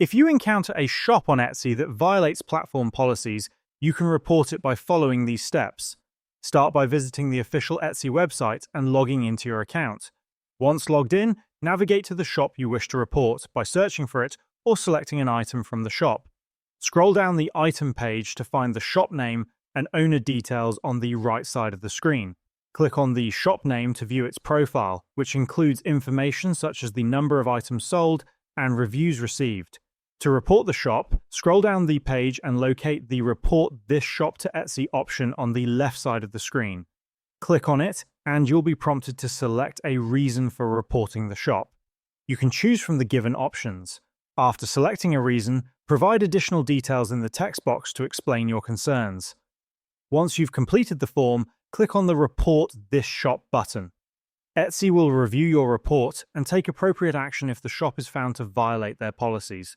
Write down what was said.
If you encounter a shop on Etsy that violates platform policies, you can report it by following these steps. Start by visiting the official Etsy website and logging into your account. Once logged in, navigate to the shop you wish to report by searching for it or selecting an item from the shop. Scroll down the item page to find the shop name and owner details on the right side of the screen. Click on the shop name to view its profile, which includes information such as the number of items sold and reviews received. To report the shop, scroll down the page and locate the Report this shop to Etsy option on the left side of the screen. Click on it, and you'll be prompted to select a reason for reporting the shop. You can choose from the given options. After selecting a reason, provide additional details in the text box to explain your concerns. Once you've completed the form, click on the Report this shop button. Etsy will review your report and take appropriate action if the shop is found to violate their policies.